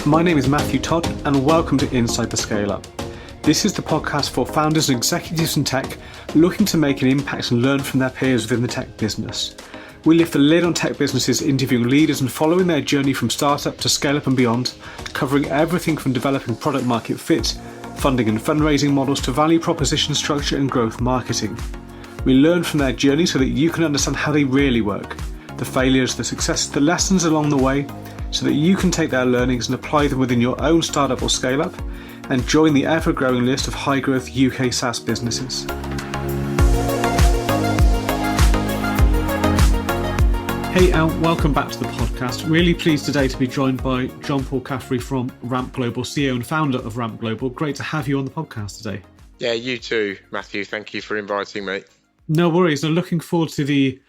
My name is Matthew Todd, and welcome to Inside the Scale Up. This is the podcast for founders and executives in tech looking to make an impact and learn from their peers within the tech business. We lift the lid on tech businesses, interviewing leaders and following their journey from startup to scale up and beyond, covering everything from developing product market fit, funding and fundraising models to value proposition structure and growth marketing. We learn from their journey so that you can understand how they really work, the failures, the successes, the lessons along the way, so that you can take their learnings and apply them within your own startup or scale up and join the ever-growing list of high-growth UK SaaS businesses. Hey, welcome back to the podcast. Really pleased today to be joined by John Paul Caffery from Ramp Global, CEO and founder of Ramp Global. Great to have you on the podcast today. Yeah, you too, Matthew. Thank you for inviting me. No worries. I'm looking forward to the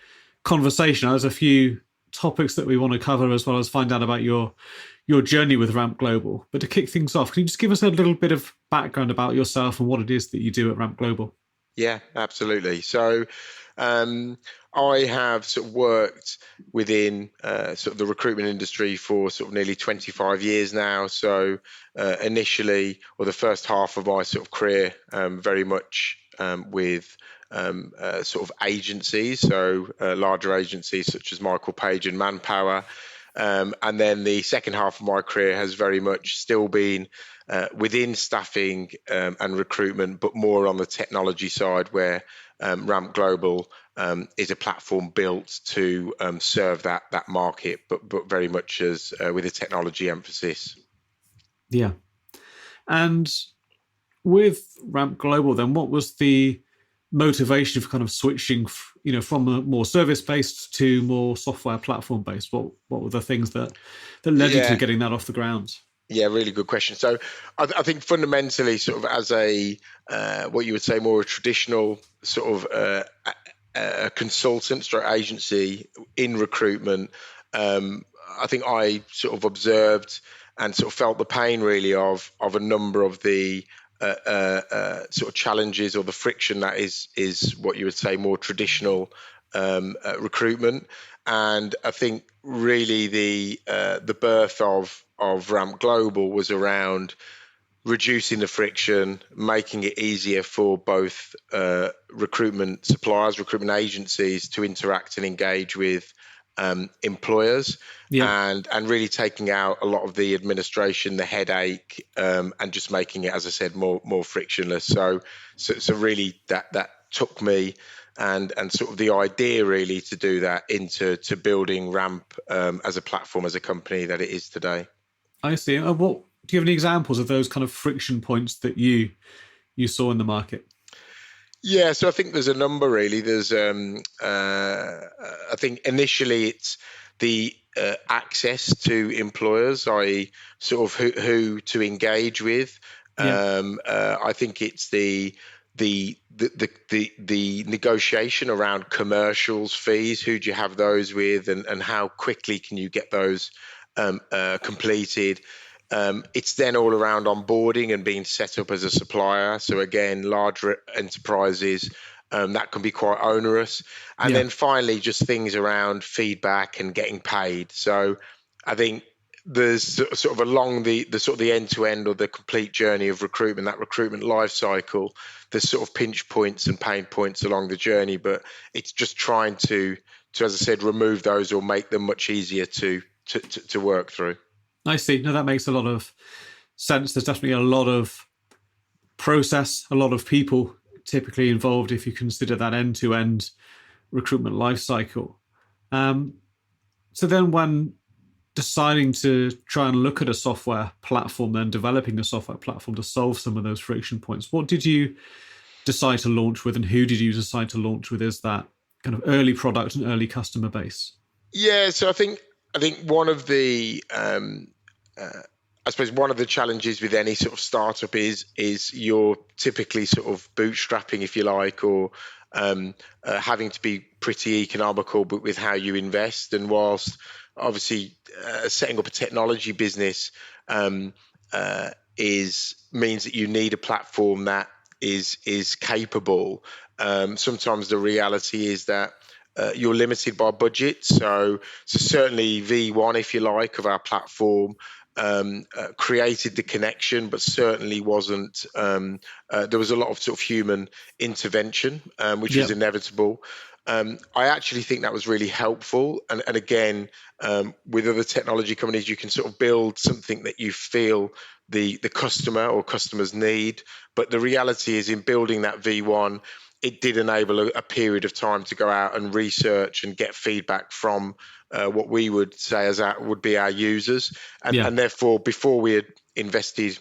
conversation. There's a few topics that we want to cover, as well as find out about your journey with Ramp Global. But to kick things off, can you just give us a little bit of background about yourself and what it is that you do at Ramp Global? Yeah, absolutely. So I have sort of worked within sort of the recruitment industry for sort of nearly 25 years now. So initially, or the first half of my sort of career, very much with sort of agencies, so larger agencies such as Michael Page and Manpower. And then the second half of my career has very much still been within staffing and recruitment, but more on the technology side, where Ramp Global is a platform built to serve that market, but very much as with a technology emphasis. Yeah. And with Ramp Global, then, what was the motivation for kind of switching, from a more service-based to more software platform-based? What were the things that led you to getting that off the ground? Yeah, really good question. So I think fundamentally, sort of as a what you would say more a traditional sort of a consultant or agency in recruitment, I think I sort of observed and sort of felt the pain really of a number of the sort of challenges or the friction that is what you would say more traditional recruitment. And I think really the birth of Ramp Global was around reducing the friction, making it easier for both recruitment suppliers, recruitment agencies to interact and engage with employers, and really taking out a lot of the administration, the headache, and just making it, as I said, more frictionless. So really that took me and sort of the idea really to do that into building Ramp as a platform, as a company that it is today. I see. What do you have any examples of those kind of friction points that you saw in the market? Yeah, so I think there's a number really. There's I think initially it's the access to employers, i.e. sort of who to engage with. I think it's the negotiation around commercials, fees. Who do you have those with, and how quickly can you get those completed? It's then all around onboarding and being set up as a supplier. So again, larger enterprises, that can be quite onerous. And then finally, just things around feedback and getting paid. So I think there's sort of along the sort of the end-to-end or the complete journey of recruitment, that recruitment life cycle, there's sort of pinch points and pain points along the journey, but it's just trying to, as I said, remove those or make them much easier to work through. I see. No, that makes a lot of sense. There's definitely a lot of process, a lot of people typically involved if you consider that end-to-end recruitment life cycle. So then when deciding to try and look at a software platform, then developing a software platform to solve some of those friction points, what did you decide to launch with, and who did you decide to launch with as that kind of early product and early customer base? Yeah, so I think one of the I suppose one of the challenges with any sort of startup is you're typically sort of bootstrapping, if you like, or having to be pretty economical, but with how you invest. And whilst obviously setting up a technology business means that you need a platform that is capable. Sometimes the reality is that you're limited by budget. So certainly V1, if you like, of our platform created the connection, but certainly wasn't. There was a lot of sort of human intervention, which was inevitable. I actually think that was really helpful. And again, with other technology companies, you can sort of build something that you feel the customer or customers need. But the reality is, in building that V1, it did enable a period of time to go out and research and get feedback from what we would say would be our users. And therefore, before we had invested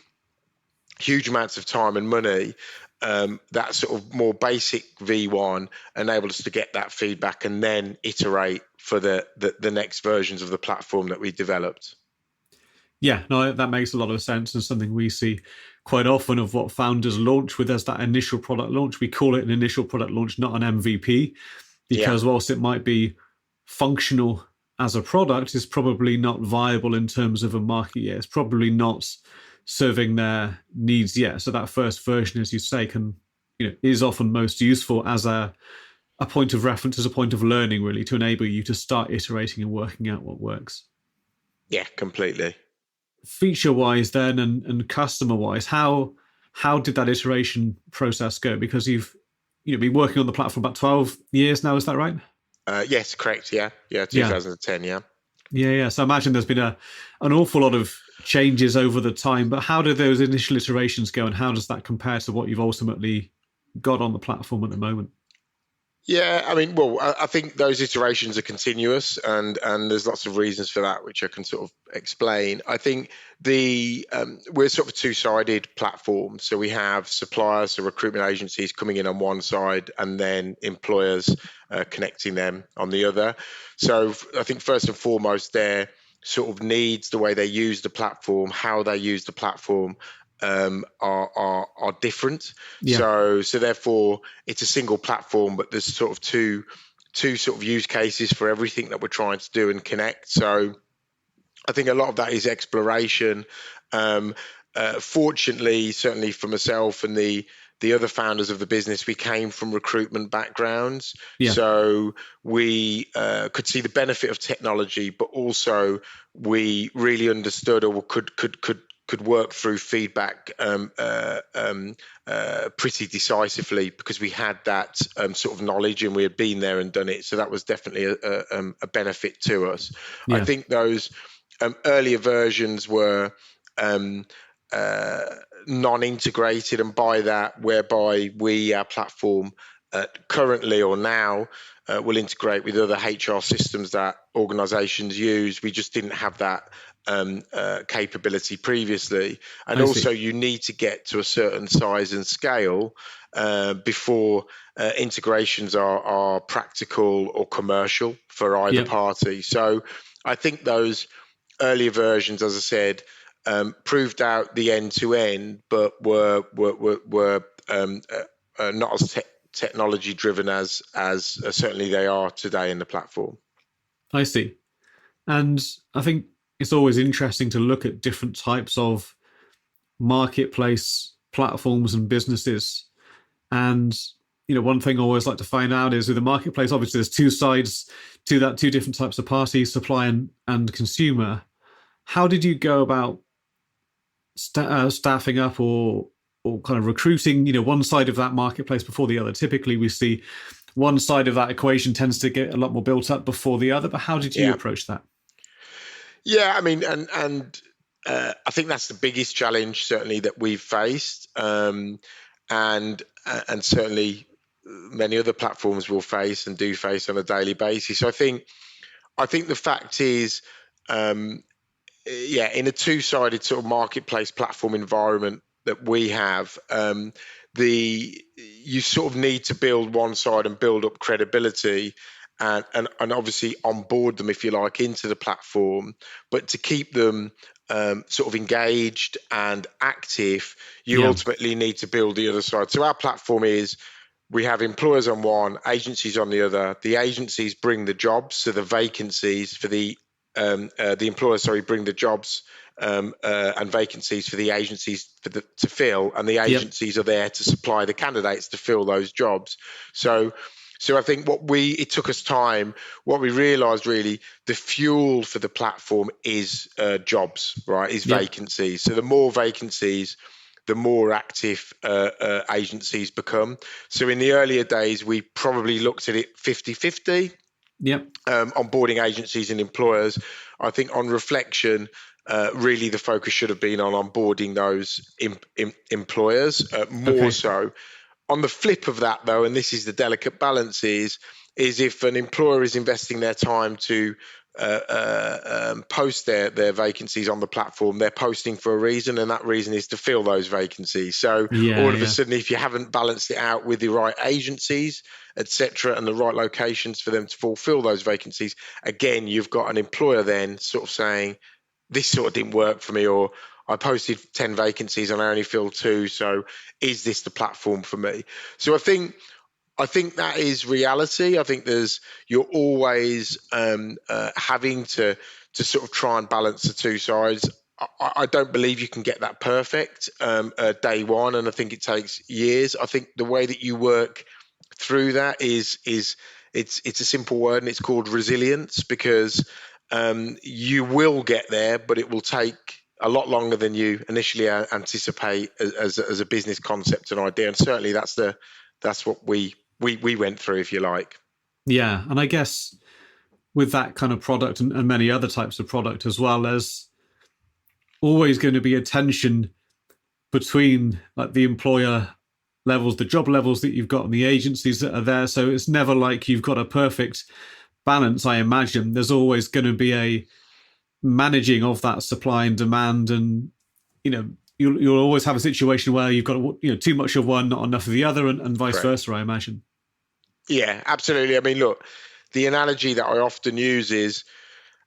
huge amounts of time and money, that sort of more basic V1 enabled us to get that feedback and then iterate for the next versions of the platform that we developed. Yeah, no, that makes a lot of sense, and something we see quite often of what founders launch with as that initial product launch. We call it an initial product launch, not an MVP, because whilst it might be functional as a product, it's probably not viable in terms of a market yet. It's probably not serving their needs yet. So that first version, as you say, is often most useful as a point of reference, as a point of learning, really, to enable you to start iterating and working out what works. Yeah, completely. Feature-wise then, and customer-wise, how did that iteration process go? Because you've been working on the platform about 12 years now, is that right? Yes, correct. Yeah, 2010. Yeah. So I imagine there's been an awful lot of changes over the time. But how did those initial iterations go, and how does that compare to what you've ultimately got on the platform at the moment? Yeah, I mean, well, I think those iterations are continuous, and there's lots of reasons for that, which I can sort of explain. I think we're sort of a two-sided platform. So we have suppliers, so recruitment agencies coming in on one side, and then employers connecting them on the other. So I think first and foremost, their sort of needs, the way they use the platform, how they use the platform, are different. So therefore it's a single platform, but there's sort of two sort of use cases for everything that we're trying to do and connect. So I think a lot of that is exploration. Fortunately, certainly for myself and the other founders of the business, we came from recruitment backgrounds. So we could see the benefit of technology, but also we really understood or could work through feedback pretty decisively, because we had that sort of knowledge and we had been there and done it. So that was definitely a benefit to us. I think those earlier versions were non-integrated, and by that, whereby our platform currently or now will integrate with other HR systems that organizations use. We just didn't have that capability previously, and also you need to get to a certain size and scale before integrations are practical or commercial for either party. So I think those earlier versions, as I said, proved out the end-to-end, but were not as technology driven as certainly they are today in the platform. I see. And I think it's always interesting to look at different types of marketplace platforms and businesses. And, one thing I always like to find out is with the marketplace, obviously there's two sides to that, two different types of parties, supply and consumer. How did you go about staffing up or kind of recruiting, one side of that marketplace before the other? Typically we see one side of that equation tends to get a lot more built up before the other, but how did you approach that? Yeah, I mean, and I think that's the biggest challenge certainly that we've faced, and certainly many other platforms will face and do face on a daily basis. So I think the fact is, in a two-sided sort of marketplace platform environment that we have, you sort of need to build one side and build up credibility. And obviously onboard them, if you like, into the platform, but to keep them sort of engaged and active, you ultimately need to build the other side. So our platform is, we have employers on one, agencies on the other. The agencies bring the jobs, so the vacancies for the employers, bring the jobs and vacancies for the agencies to fill, and the agencies are there to supply the candidates to fill those jobs. So So I think it took us time. What we realised really, the fuel for the platform is jobs, right? Is Yep. vacancies. So the more vacancies, the more active agencies become. So in the earlier days, we probably looked at it 50-50. Yep. Onboarding agencies and employers. I think on reflection, really the focus should have been on onboarding those employers more Okay. so. On the flip of that, though, and this is the delicate balance, is if an employer is investing their time to post their vacancies on the platform, they're posting for a reason, and that reason is to fill those vacancies. So Yeah. all of a sudden, if you haven't balanced it out with the right agencies, etc., and the right locations for them to fulfill those vacancies, again, you've got an employer then sort of saying, this sort of didn't work for me, or I posted 10 vacancies and I only filled 2. So is this the platform for me? So I think that is reality. I think you're always having to sort of try and balance the two sides. I don't believe you can get that perfect day one, and I think it takes years. I think the way that you work through that is it's a simple word, and it's called resilience, because you will get there, but it will take a lot longer than you initially anticipate as a business concept and idea. And certainly that's what we went through, if you like. Yeah. And I guess with that kind of product and many other types of product as well, there's always going to be a tension between like the employer levels, the job levels that you've got, and the agencies that are there. So it's never like you've got a perfect balance. I imagine there's always going to be a managing of that supply and demand, and you'll always have a situation where you've got too much of one, not enough of the other, and vice Correct. versa, I imagine. Yeah, absolutely. I mean, look, the analogy that I often use is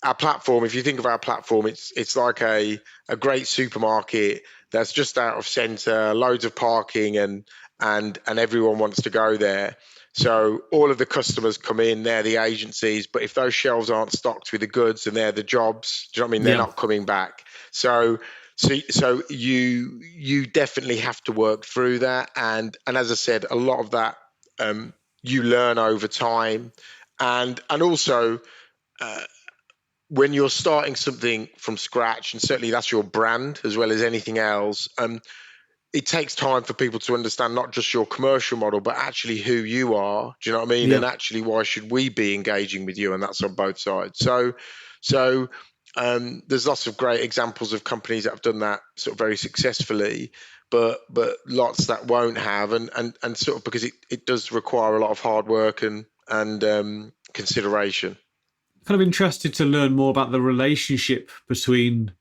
our platform. If you think of our platform, it's like a great supermarket that's just out of centre, loads of parking, and everyone wants to go there. So all of the customers come in, they're the agencies, but if those shelves aren't stocked with the goods and they're the jobs, do you know what I mean? They're not coming back. So you definitely have to work through that, and as I said, a lot of that you learn over time, and also when you're starting something from scratch, and certainly that's your brand as well as anything else, it takes time for people to understand not just your commercial model, but actually who you are. Do you know what I mean? Yeah. And actually, why should we be engaging with you? And that's on both sides. So there's lots of great examples of companies that have done that sort of very successfully, but lots that won't have, and sort of because it does require a lot of hard work and consideration. Kind of interested to learn more about the relationship between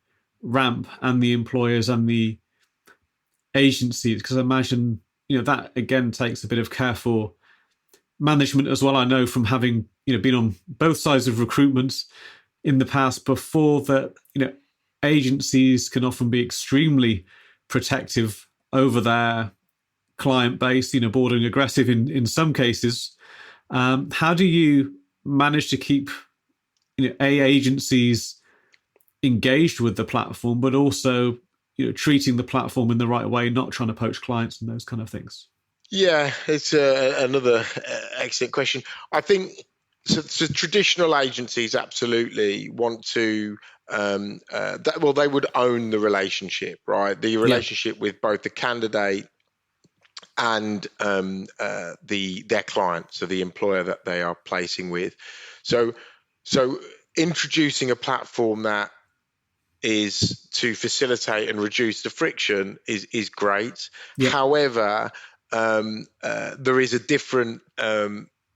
Ramp and the employers and the agencies, because I imagine that again takes a bit of careful management as well. I know from having been on both sides of recruitment in the past before that agencies can often be extremely protective over their client base, bordering aggressive in some cases. How do you manage to keep agencies engaged with the platform, but also treating the platform in the right way, not trying to poach clients and those kind of things? Yeah, it's another excellent question. I think so traditional agencies absolutely want to they would own the relationship, right? The relationship with both the candidate and their client, so the employer that they are placing with. So introducing a platform that is to facilitate and reduce the friction is great. Yep. However, there is a different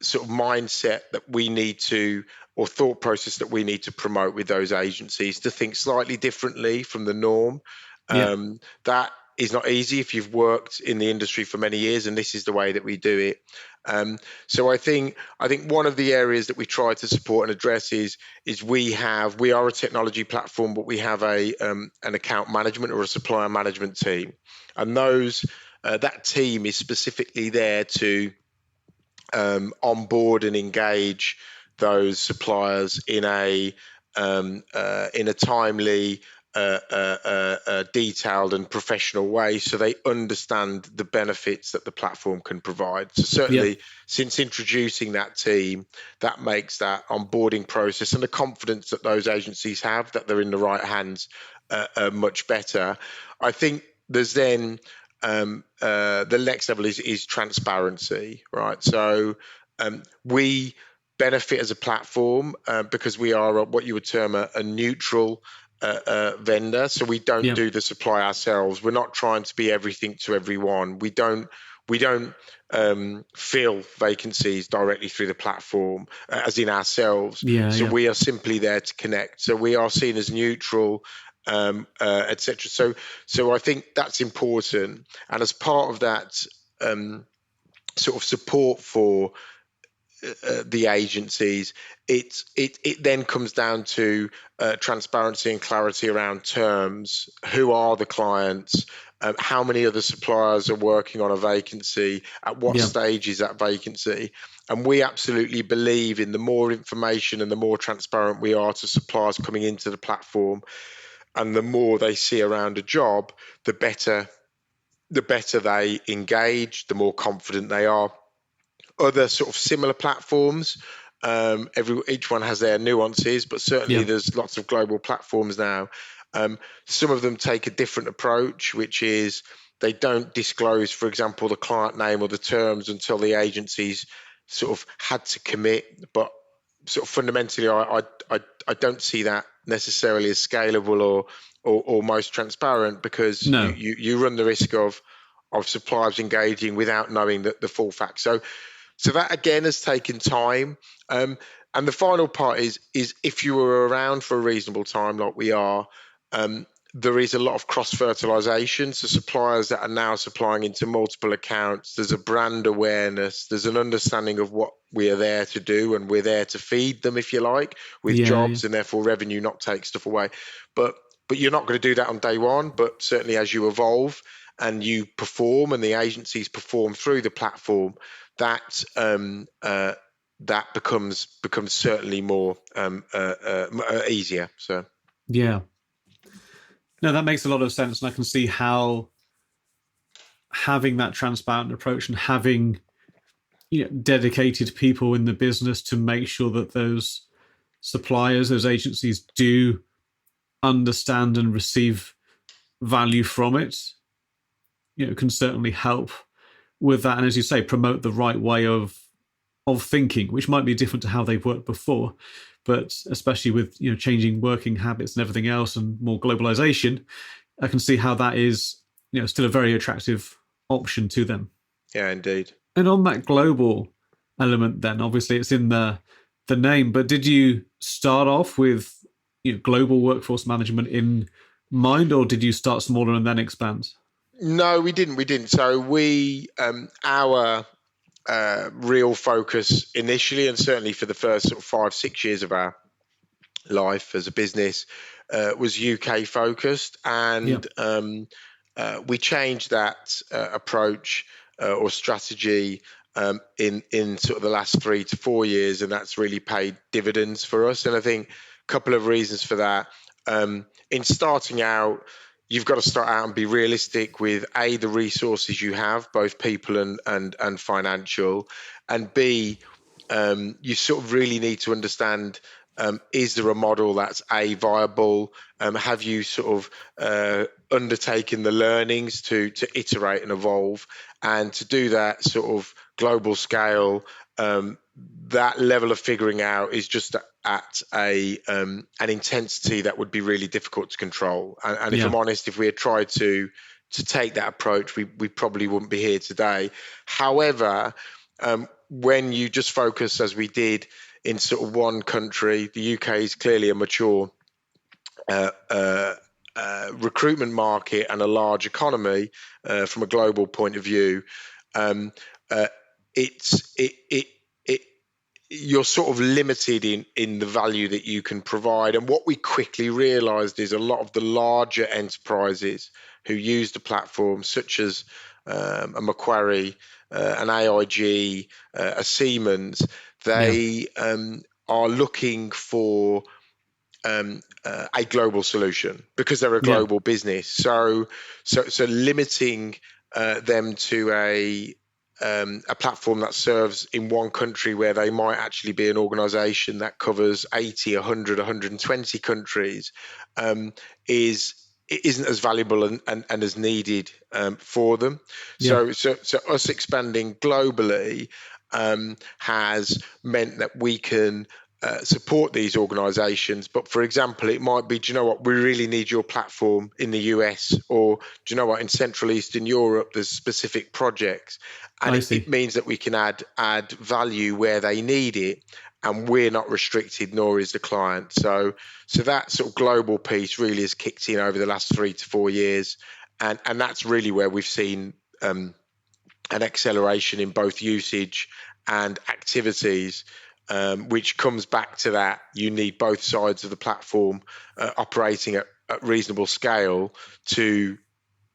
sort of mindset that we need to, or thought process that we need to promote with those agencies, to think slightly differently from the norm. That is not easy if you've worked in the industry for many years, and this is the way that we do it. So I think one of the areas that we try to support and address is we are a technology platform, but we have an account management or a supplier management team, and that team is specifically there to onboard and engage those suppliers in a timely detailed and professional way, so they understand the benefits that the platform can provide. So Yeah. certainly, since introducing that team, that makes that onboarding process and the confidence that those agencies have that they're in the right hands much better. I think there's then the next level is transparency, right? So we benefit as a platform because we are what you would term a neutral vendor. So we don't Yeah. do the supply ourselves. We're not trying to be everything to everyone. We don't fill vacancies directly through the platform, as in ourselves. Yeah. So Yeah. we are simply there to connect. So we are seen as neutral, etc. So I think that's important. And as part of that sort of support for the agencies, it then comes down to transparency and clarity around terms. Who are the clients? How many other suppliers are working on a vacancy? At what Yeah. stage is that vacancy? And we absolutely believe in the more information and the more transparent we are to suppliers coming into the platform, and the more they see around a job, the better they engage, the more confident they are. Other sort of similar platforms, each one has their nuances, but certainly Yeah. there's lots of global platforms now. Some of them take a different approach, which is they don't disclose, for example, the client name or the terms until the agencies sort of had to commit. But sort of fundamentally, I don't see that necessarily as scalable or most transparent, because No. you run the risk of suppliers engaging without knowing the full facts. So that again has taken time. And the final part is if you were around for a reasonable time, like we are, there is a lot of cross fertilization. So suppliers that are now supplying into multiple accounts, there's a brand awareness, there's an understanding of what we are there to do, and we're there to feed them, if you like, with Yeah. Yeah. jobs, and therefore revenue, not take stuff away. But you're not going to do that on day one. But certainly as you evolve and you perform, and the agencies perform through the platform, that that becomes certainly more easier. So Yeah. No, that makes a lot of sense, and I can see how having that transparent approach and having dedicated people in the business to make sure that those suppliers, those agencies, do understand and receive value from it, can certainly help with that. And as you say, promote the right way of thinking, which might be different to how they've worked before. But especially with changing working habits and everything else, and more globalization, I can see how that is still a very attractive option to them. yeah, indeed. And on that global element, then obviously it's in the name. But did you start off with global workforce management in mind, or did you start smaller and then expand? No, we didn't. So we our real focus initially, and certainly for the first sort of 5-6 years of our life as a business, was UK focused, Yeah. and we changed that approach or strategy in sort of the last 3 to 4 years, and that's really paid dividends for us. And I think a couple of reasons for that. In starting out, you've got to start out and be realistic with A, the resources you have, both people and financial, and B, you sort of really need to understand, is there a model that's A, viable? Have you sort of undertaken the learnings to iterate and evolve? And to do that sort of global scale, that level of figuring out is just at an intensity that would be really difficult to control. And if Yeah. I'm honest, if we had tried to take that approach, we probably wouldn't be here today. However, when you just focus, as we did, in sort of one country, the UK is clearly a mature recruitment market and a large economy from a global point of view. You're sort of limited in the value that you can provide. And what we quickly realized is a lot of the larger enterprises who use the platform, such as a Macquarie, an AIG, a Siemens, they are looking for a global solution because they're a global business. So limiting them to a platform that serves in one country where they might actually be an organization that covers 80, 100, 120 countries isn't as valuable and as needed for them. So us expanding globally has meant that we can support these organizations. But for example, it might be, do you know what, we really need your platform in the US, or do you know what, in Central Eastern Europe there's specific projects, and it means that we can add value where they need it, and we're not restricted, nor is the client. So that sort of global piece really has kicked in over the last 3 to 4 years, and that's really where we've seen an acceleration in both usage and activities, which comes back to that you need both sides of the platform operating at reasonable scale to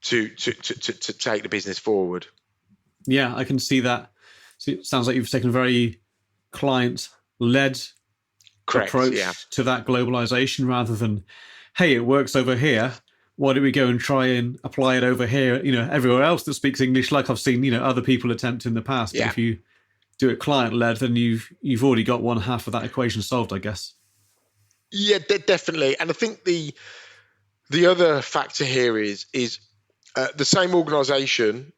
take the business forward. Yeah, I can see that. So it sounds like you've taken a very client-led approach to that globalization, rather than, hey, it works over here, why don't we go and try and apply it over here, everywhere else that speaks English, like I've seen, other people attempt in the past. But if you do it client-led, then you've already got one half of that equation solved, I guess. Yeah, definitely. And I think the other factor here is the same organization,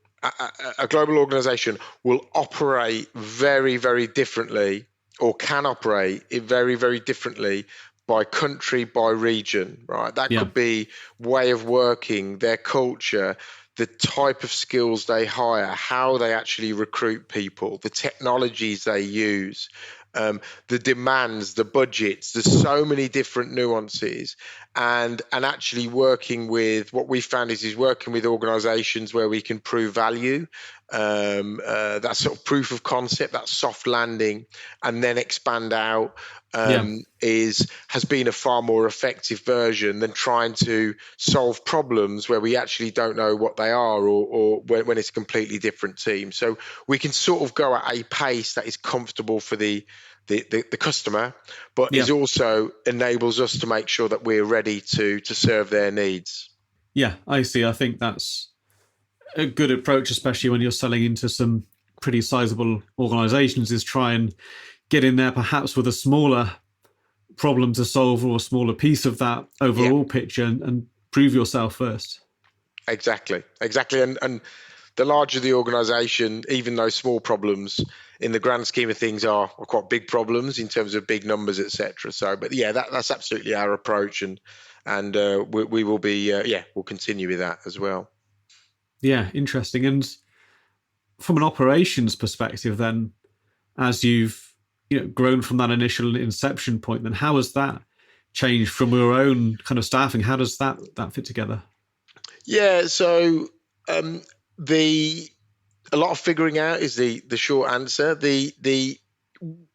a global organization, will operate very, very differently, or can operate very, very differently by country, by region, right? That could be way of working, their culture, the type of skills they hire, how they actually recruit people, the technologies they use, the demands, the budgets. There's so many different nuances, and actually working with, what we found is working with organizations where we can prove value, that sort of proof of concept, that soft landing, and then expand out, has been a far more effective version than trying to solve problems where we actually don't know what they are, or when it's a completely different team. So we can sort of go at a pace that is comfortable for the customer, but is also enables us to make sure that we're ready to serve their needs. Yeah, I see. I think that's a good approach, especially when you're selling into some pretty sizable organizations, is try and get in there perhaps with a smaller problem to solve, or a smaller piece of that overall picture, and prove yourself first. Exactly. And the larger the organization, even those small problems in the grand scheme of things are quite big problems in terms of big numbers, etc. So, but that's absolutely our approach, and we will be we'll continue with that as well. Yeah, interesting. And from an operations perspective, then, as you've grown from that initial inception point, then how has that changed from your own kind of staffing? How does that fit together? Yeah, so a lot of figuring out is the short answer. The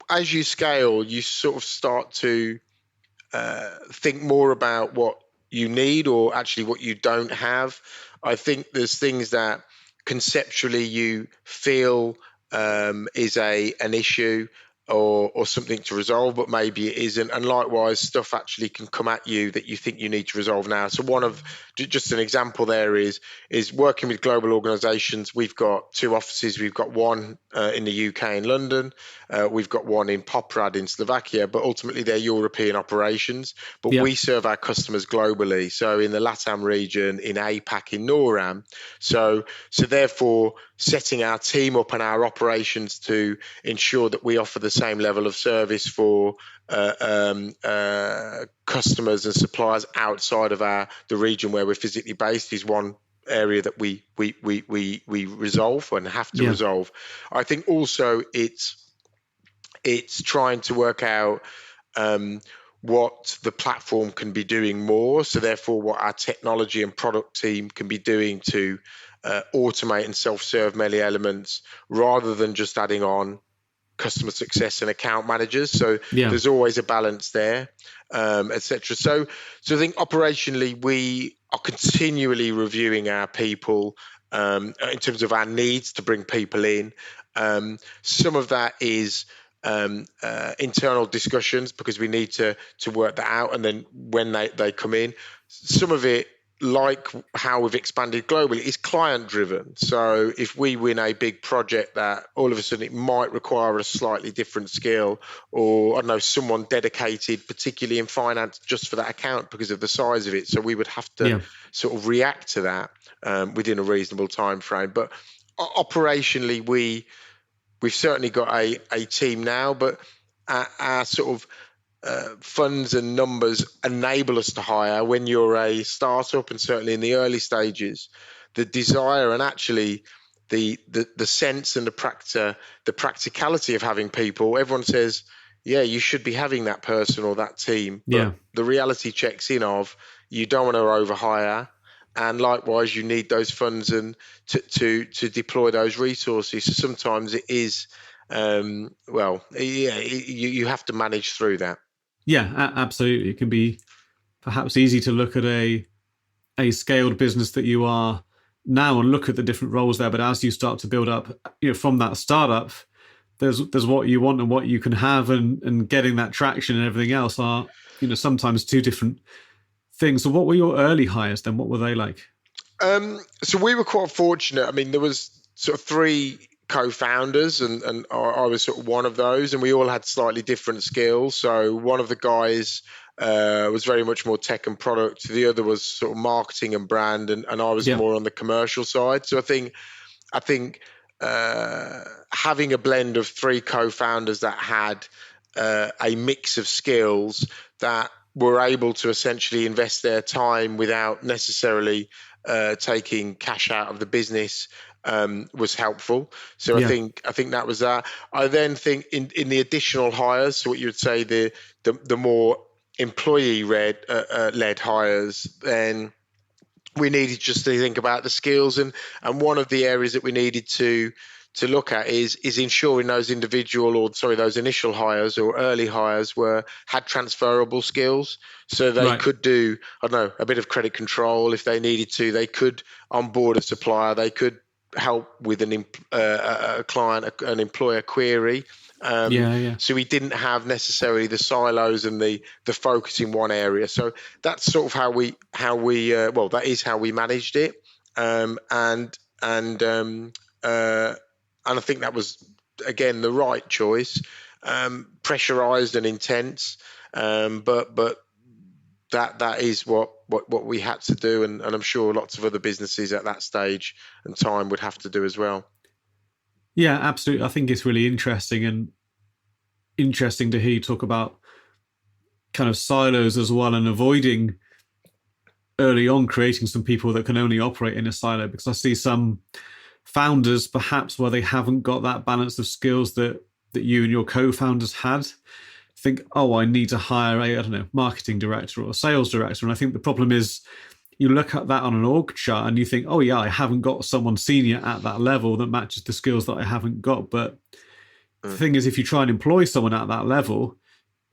as you scale, you sort of start to think more about what you need, or actually what you don't have. I think there's things that conceptually you feel is an issue, or something to resolve, but maybe it isn't. And likewise, stuff actually can come at you that you think you need to resolve now. So just an example there is working with global organizations. We've got 2 offices. We've got one in the UK in London. We've got one in Poprad in Slovakia, but ultimately they're European operations. But we serve our customers globally. So in the LATAM region, in APAC, in NORAM. So therefore, setting our team up and our operations to ensure that we offer the same level of service for customers and suppliers outside of the region where we're physically based is one area that we resolve and have to resolve. I think also it's trying to work out what the platform can be doing more. So therefore, what our technology and product team can be doing to automate and self-serve many elements, rather than just adding on customer success and account managers. So there's always a balance there, etc. So I think operationally we are continually reviewing our people in terms of our needs to bring people in. Some of that is internal discussions because we need to work that out, and then when they come in, some of it, like how we've expanded globally, is client driven. So if we win a big project that all of a sudden it might require a slightly different skill, or I don't know, someone dedicated particularly in finance just for that account because of the size of it, so we would have to sort of react to that within a reasonable time frame. But operationally, we've certainly got a team now, but our sort of funds and numbers enable us to hire. When you're a startup, and certainly in the early stages, the desire and actually the sense and the practicality of having people, everyone says, yeah, you should be having that person or that team, but the reality checks in of you don't want to overhire, and likewise you need those funds and to deploy those resources. So sometimes it is you have to manage through that. Yeah, absolutely. It can be perhaps easy to look at a scaled business that you are now and look at the different roles there. But as you start to build up, from that startup, there's what you want and what you can have, and getting that traction and everything else are, sometimes two different things. So what were your early hires then? What were they like? So we were quite fortunate. I mean, there was sort of 3 co-founders, and I was sort of one of those, and we all had slightly different skills. So one of the guys was very much more tech and product. The other was sort of marketing and brand, and I was more on the commercial side. So I think having a blend of 3 co-founders that had a mix of skills that were able to essentially invest their time without necessarily taking cash out of the business was helpful. So I think that was that. I then think in the additional hires, so what you would say the more employee led hires, then we needed just to think about the skills, and one of the areas that we needed to look at is ensuring those those initial hires or early hires had transferable skills, so they could do, I don't know, a bit of credit control if they needed to. They could onboard a supplier. They could help with a client, an employer query. So we didn't have necessarily the silos and the focus in one area. So that's sort of how we that is how we managed it. And I think that was, again, the right choice. Pressurized and intense, but that is what we had to do, and I'm sure lots of other businesses at that stage and time would have to do as well. Yeah, absolutely. I think it's really interesting to hear you talk about kind of silos as well, and avoiding early on creating some people that can only operate in a silo, because I see some founders perhaps where they haven't got that balance of skills that you and your co-founders had, think, oh, I need to hire a marketing director or a sales director. And I think the problem is you look at that on an org chart and you think, oh yeah, I haven't got someone senior at that level that matches the skills that I haven't got. But the thing is, if you try and employ someone at that level,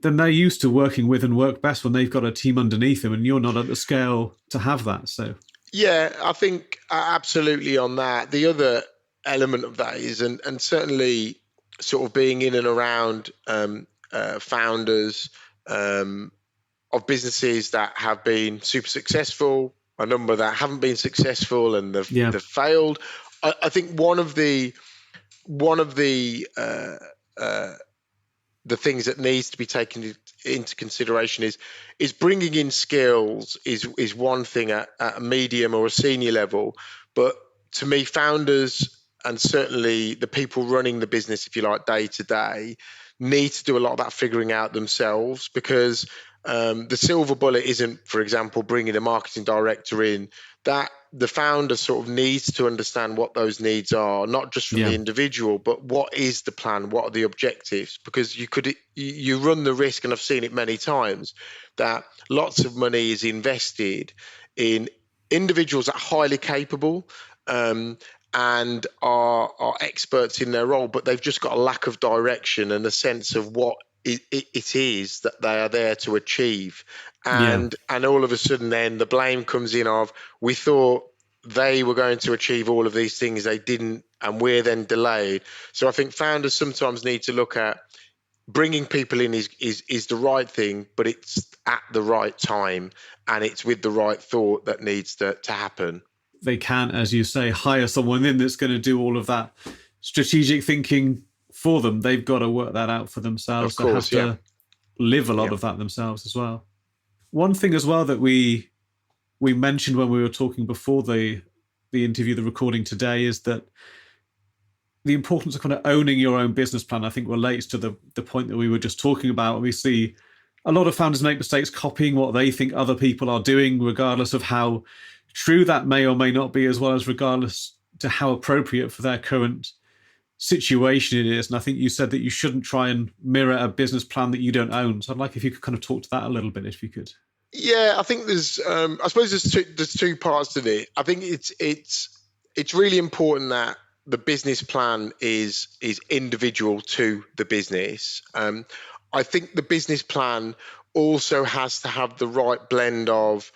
then they're used to working with and work best when they've got a team underneath them, and you're not at the scale to have that. So yeah, I think absolutely on that. The other element of that is, and certainly sort of being in and around founders of businesses that have been super successful, a number that haven't been successful and they've failed. I think one of the things that needs to be taken into consideration is bringing in skills is one thing at a medium or a senior level, but to me, founders and certainly the people running the business, if you like, day to day, need to do a lot of that figuring out themselves, because the silver bullet isn't, for example, bringing a marketing director in. That the founder sort of needs to understand what those needs are, not just from the individual, but what is the plan, what are the objectives? Because you run the risk, and I've seen it many times, that lots of money is invested in individuals that are highly capable and are experts in their role, but they've just got a lack of direction and a sense of what it is that they are there to achieve. And all of a sudden then the blame comes in of, we thought they were going to achieve all of these things, they didn't, and we're then delayed. So I think founders sometimes need to look at, bringing people in is the right thing, but it's at the right time and it's with the right thought that needs to happen. They can't, as you say, hire someone in that's going to do all of that strategic thinking for them. They've got to work that out for themselves. Of course, they have to live a lot of that themselves as well. One thing as well that we mentioned when we were talking before the interview, the recording today, is that the importance of kind of owning your own business plan, I think, relates to the point that we were just talking about. We see a lot of founders make mistakes copying what they think other people are doing, regardless of how true that may or may not be, as well as regardless to how appropriate for their current situation it is. And I think you said that you shouldn't try and mirror a business plan that you don't own. So I'd like if you could kind of talk to that a little bit, if you could. Yeah, I think there's I suppose there's two parts to it. I think it's really important that the business plan is individual to the business. I think the business plan also has to have the right blend of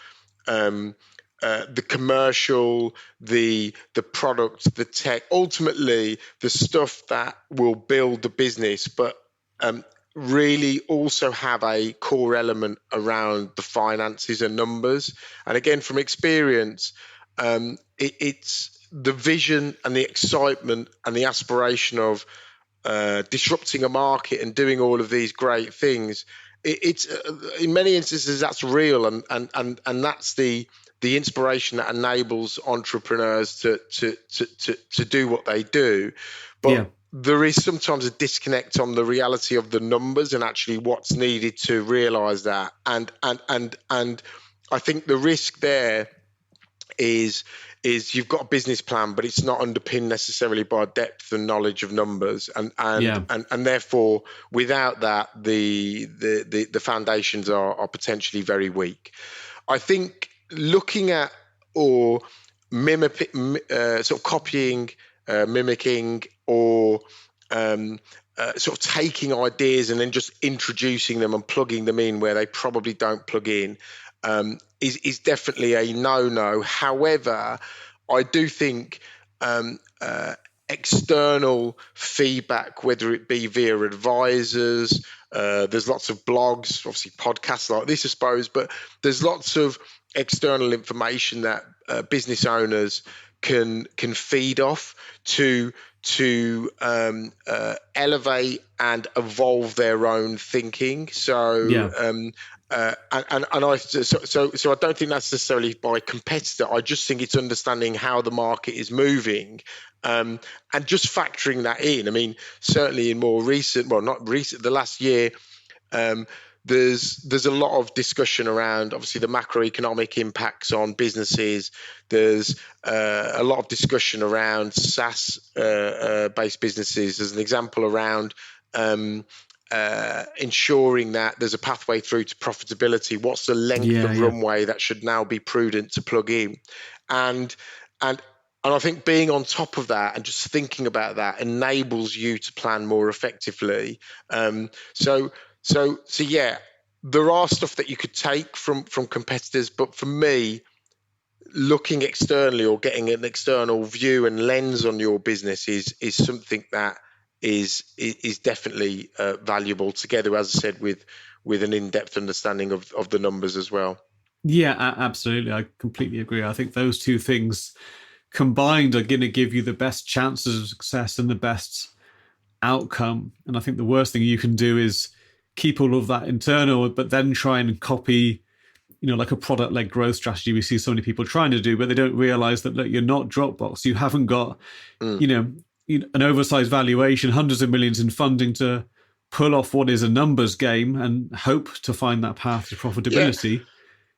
the commercial, the product, the tech, ultimately the stuff that will build the business, but really also have a core element around the finances and numbers. And again, from experience, it's the vision and the excitement and the aspiration of disrupting a market and doing all of these great things. It's in many instances that's real, and that's the inspiration that enables entrepreneurs to do what they do. But there is sometimes a disconnect on the reality of the numbers and actually what's needed to realize that. And I think the risk there is you've got a business plan, but it's not underpinned necessarily by depth and knowledge of numbers, and therefore without that the foundations are potentially very weak. I think looking at or sort of copying, mimicking, or sort of taking ideas and then just introducing them and plugging them in where they probably don't plug in is definitely a no-no. However, I do think external feedback, whether it be via advisors, there's lots of blogs, obviously podcasts like this, I suppose, but there's lots of external information that business owners can feed off to elevate and evolve their own thinking. So I don't think that's necessarily by competitor. I just think it's understanding how the market is moving, and just factoring that in. I mean, certainly in more recent, well, not recent, the last year, there's a lot of discussion around obviously the macroeconomic impacts on businesses. There's a lot of discussion around SaaS based businesses. There's an example around ensuring that there's a pathway through to profitability. What's the length of runway that should now be prudent to plug in? And I think being on top of that and just thinking about that enables you to plan more effectively. So yeah, there are stuff that you could take from competitors, but for me, looking externally or getting an external view and lens on your business is something that is definitely valuable, together, as I said, with an in-depth understanding of the numbers as well. Yeah, absolutely. I completely agree. I think those two things combined are going to give you the best chances of success and the best outcome. And I think the worst thing you can do is keep all of that internal, but then try and copy, like a product-led growth strategy we see so many people trying to do, but they don't realize that, look, you're not Dropbox. You haven't got, an oversized valuation, hundreds of millions in funding to pull off what is a numbers game and hope to find that path to profitability.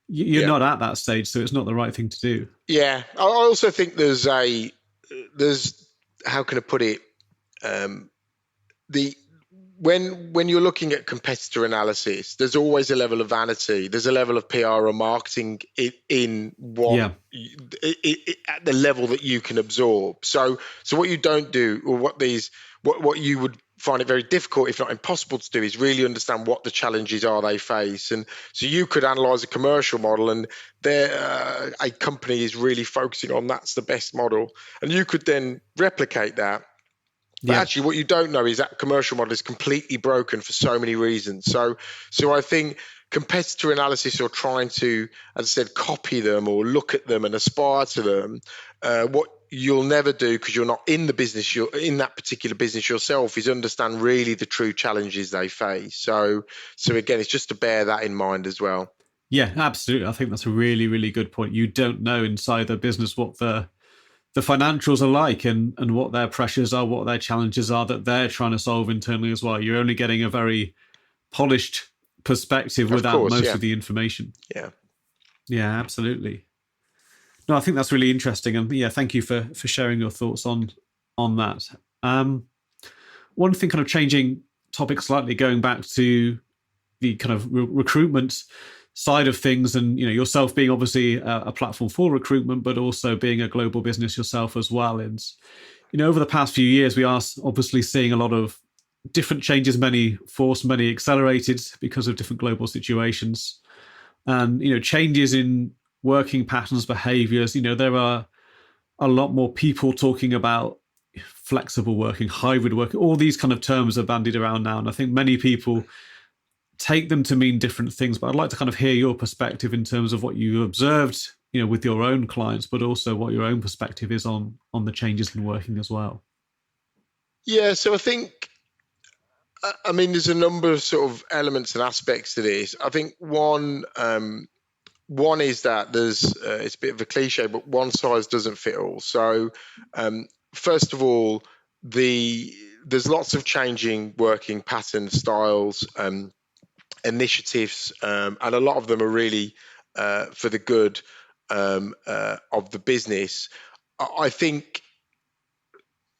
You're not at that stage, so it's not the right thing to do. Yeah. I also think there's how can I put it? When you're looking at competitor analysis, there's always a level of vanity. There's a level of PR or marketing in what at the level that you can absorb. So what you don't do, or what you would find it very difficult, if not impossible, to do, is really understand what the challenges are they face. And so you could analyze a commercial model, and a company is really focusing on that's the best model, and you could then replicate that But Yeah. actually, what you don't know is that commercial model is completely broken for so many reasons. So I think competitor analysis, or trying to, as I said, copy them or look at them and aspire to them, what you'll never do, because you're not in the business, you're in that particular business yourself, is understand really the true challenges they face. So again, it's just to bear that in mind as well. Yeah, absolutely. I think that's a really, really good point. You don't know inside the business what the financials are like, and what their pressures are, what their challenges are that they're trying to solve internally as well. You're only getting a very polished perspective Of without course, most yeah, of the information. yeah. Yeah, absolutely. No, I think that's really interesting, and yeah, thank you for sharing your thoughts on that. One thing, kind of changing topic slightly, going back to the kind of recruitment side of things, and yourself being obviously a platform for recruitment, but also being a global business yourself as well. And over the past few years, we are obviously seeing a lot of different changes, many forced, many accelerated because of different global situations, and changes in working patterns, behaviors. There are a lot more people talking about flexible working, hybrid working. All these kind of terms are bandied around now, and I think many people take them to mean different things. But I'd like to kind of hear your perspective in terms of what you observed, with your own clients, but also what your own perspective is on the changes in working as well. Yeah, so I think, I mean, there's a number of sort of elements and aspects to this. I think one is that there's it's a bit of a cliche, but one size doesn't fit all. So first of all, there's lots of changing working patterns, styles, initiatives, and a lot of them are really for the good of the business. I think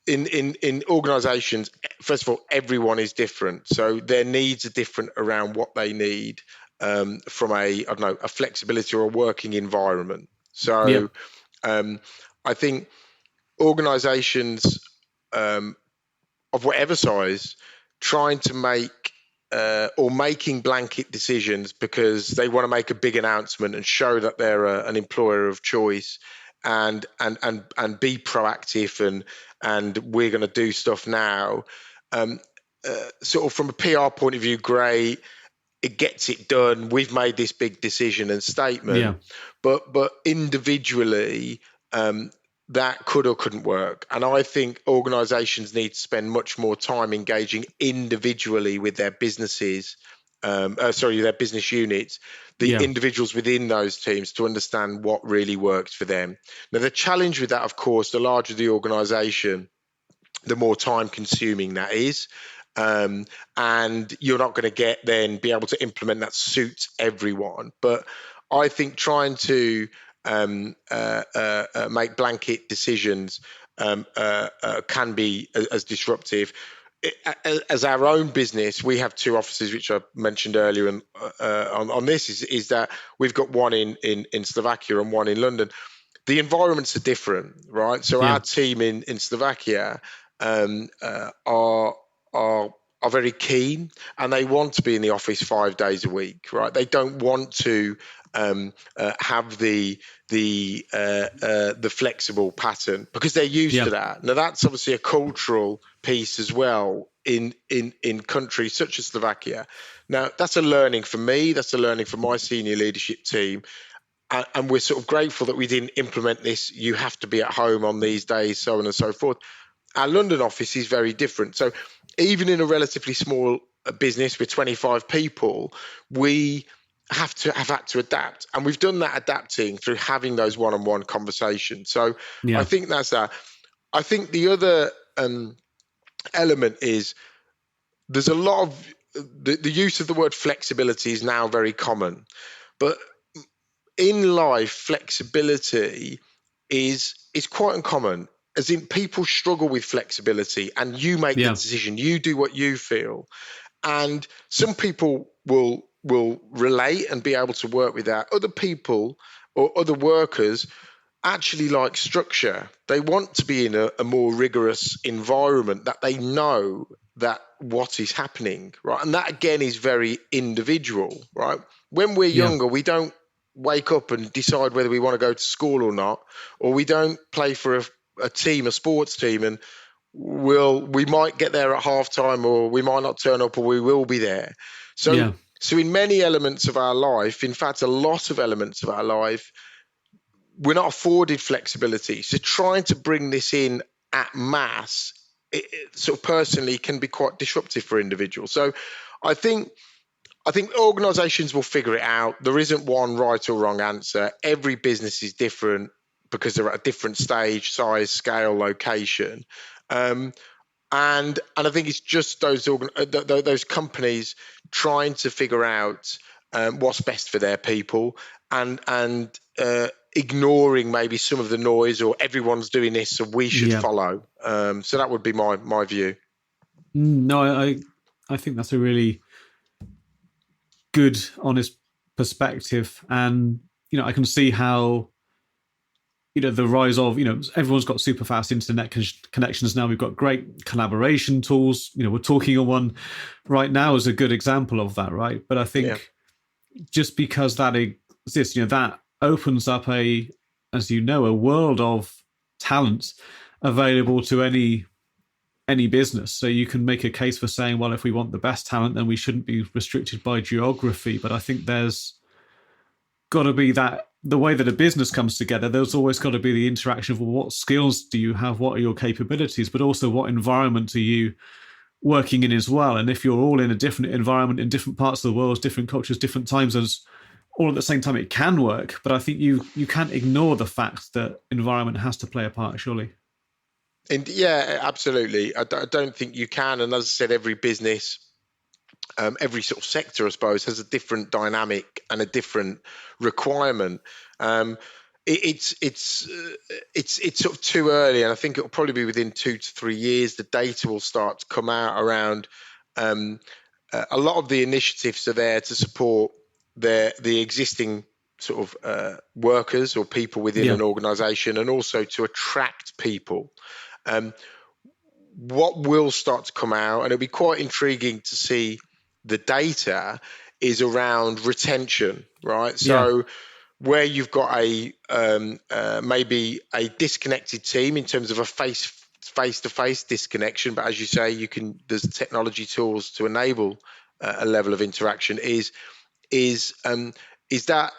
in organizations, first of all, everyone is different, so their needs are different around what they need from a flexibility or a working environment. Yeah. So I think organizations of whatever size trying to make or making blanket decisions because they want to make a big announcement and show that they're an employer of choice, and be proactive, and we're going to do stuff now. Sort of from a PR point of view, great, it gets it done. We've made this big decision and statement, Yeah. but individually, that could or couldn't work. And I think organizations need to spend much more time engaging individually with their businesses, their business units, the individuals within those teams, to understand what really works for them. Now, the challenge with that, of course, the larger the organization, the more time consuming that is. And you're not going to be able to implement that suits everyone. But I think trying to make blanket decisions can be as disruptive. As our own business, we have two offices, which I mentioned earlier, and on this is that we've got one in Slovakia and one in London. The environments are different, right? So our team in Slovakia are very keen, and they want to be in the office 5 days a week, right? They don't want to have the flexible pattern because they're used to that. Now, that's obviously a cultural piece as well in countries such as Slovakia. Now, that's a learning for me. That's a learning for my senior leadership team. And we're sort of grateful that we didn't implement this. You have to be at home on these days, so on and so forth. Our London office is very different. So even in a relatively small business with 25 people, we have had to adapt. And we've done that adapting through having those one-on-one conversations. So I think that's that. I think the other element is there's a lot of the use of the word flexibility is now very common. But in life, flexibility is quite uncommon. As in, people struggle with flexibility, and you make the decision. You do what you feel, and some people will relate and be able to work with that. Other people or other workers actually like structure. They want to be in a more rigorous environment that they know that what is happening, right? And that again is very individual, right? When we're younger, we don't wake up and decide whether we want to go to school or not, or we don't play for a team, a sports team, and we might get there at halftime, or we might not turn up, or we will be there. So Yeah. so in many elements of our life, in fact, a lot of elements of our life, we're not afforded flexibility. So trying to bring this in at mass, it sort of personally can be quite disruptive for individuals. So I think organizations will figure it out. There isn't one right or wrong answer. Every business is different because they're at a different stage, size, scale, location. And I think it's just those companies trying to figure out what's best for their people, and ignoring maybe some of the noise, or everyone's doing this, so we should Yeah. follow. So that would be my view. No, I think that's a really good, honest perspective, and I can see how the rise of everyone's got super fast internet connections now. We've got great collaboration tools. We're talking on one right now as a good example of that, right? But I think just because that exists, that opens up a world of talent available to any business. So you can make a case for saying, well, if we want the best talent, then we shouldn't be restricted by geography. But I think there's got to be that the way that a business comes together, there's always got to be the interaction of, well, what skills do you have? What are your capabilities? But also, what environment are you working in as well? And if you're all in a different environment in different parts of the world, different cultures, different time zones, all at the same time, it can work. But I think you can't ignore the fact that environment has to play a part, surely. And yeah, absolutely. I don't think you can. And as I said, every business, every sort of sector, I suppose, has a different dynamic and a different requirement. It's sort of too early, and I think it'll probably be within 2 to 3 years the data will start to come out around. A lot of the initiatives are there to support the existing sort of workers or people within an organisation, and also to attract people. What will start to come out, and it'll be quite intriguing to see the data, is around retention, right? So where you've got a maybe a disconnected team in terms of a face-to-face disconnection, but as you say, there's technology tools to enable a level of interaction. Is that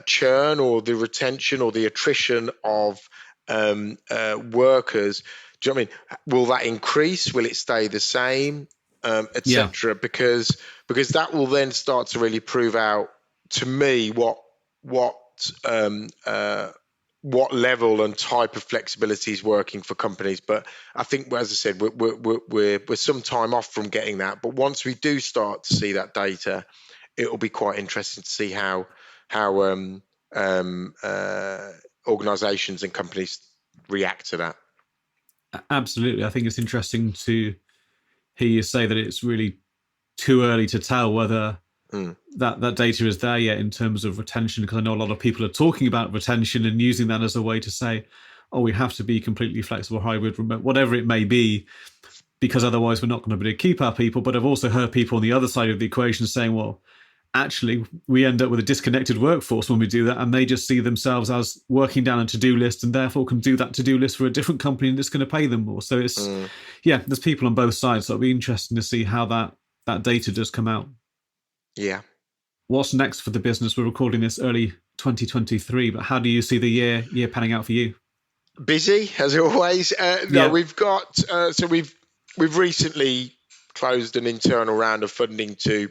churn, or the retention, or the attrition of workers? Do you know what I mean? Will that increase? Will it stay the same? Etc. Because that will then start to really prove out to me what level and type of flexibility is working for companies. But I think, as I said, we're some time off from getting that. But once we do start to see that data, it will be quite interesting to see how organisations and companies react to that. Absolutely. I think it's interesting to hear you say that it's really too early to tell whether that data is there yet in terms of retention, because I know a lot of people are talking about retention and using that as a way to say, oh, we have to be completely flexible, hybrid, remote, whatever it may be, because otherwise we're not going to be able to keep our people. But I've also heard people on the other side of the equation saying, well, actually, we end up with a disconnected workforce when we do that, and they just see themselves as working down a to-do list, and therefore can do that to-do list for a different company that's going to pay them more. So it's there's people on both sides. So it'll be interesting to see how that data does come out. Yeah. What's next for the business? We're recording this early 2023, but how do you see the year panning out for you? Busy as always. We've got so we've recently closed an internal round of funding to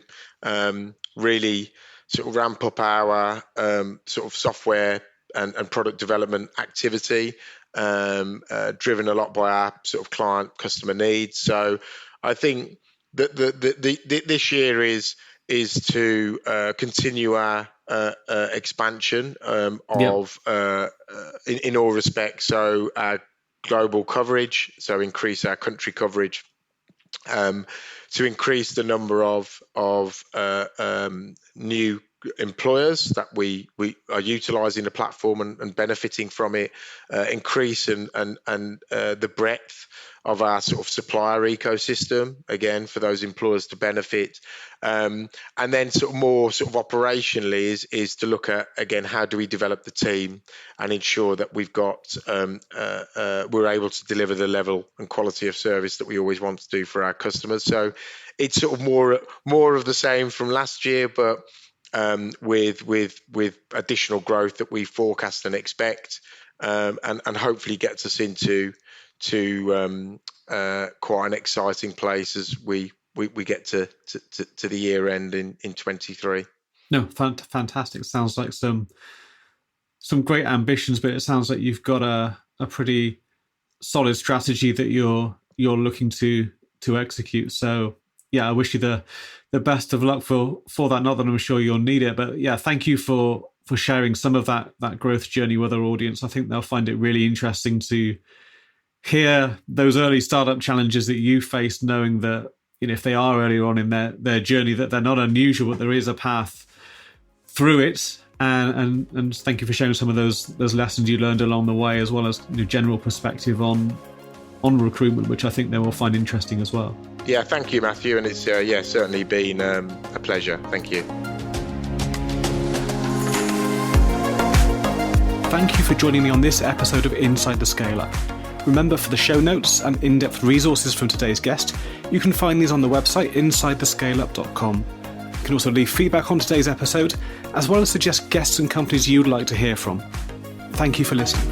really sort of ramp up our sort of software and product development activity, driven a lot by our sort of client customer needs. So I think that this year is to continue our expansion of in all respects. So our global coverage, so increase our country coverage, to increase the number of new employers that we are utilising the platform and benefiting from it, increase and the breadth of our sort of supplier ecosystem, again, for those employers to benefit. And then sort of more sort of operationally is to look at, again, how do we develop the team and ensure that we've got, we're able to deliver the level and quality of service that we always want to do for our customers. So it's sort of more of the same from last year, but with additional growth that we forecast and expect, and hopefully gets us into quite an exciting place as we get to the year end in 23. No, fantastic. Sounds like some great ambitions, but it sounds like you've got a pretty solid strategy that you're looking to execute. So yeah, I wish you the best of luck for that. Not that I'm sure you'll need it, but yeah, thank you for sharing some of that growth journey with our audience. I think they'll find it really interesting to hear those early startup challenges that you faced, knowing that, you know, if they are earlier on in their journey, that they're not unusual, but there is a path through it. And thank you for sharing some of those lessons you learned along the way, as well as, you know, general perspective on recruitment, which I think they will find interesting as well. Yeah, thank you, Matthew, and it's certainly been a pleasure. Thank you. Thank you for joining me on this episode of Inside the Scale-Up. Remember, for the show notes and in-depth resources from today's guest, you can find these on the website insidethescaleup.com. You can also leave feedback on today's episode, as well as suggest guests and companies you'd like to hear from. Thank you for listening.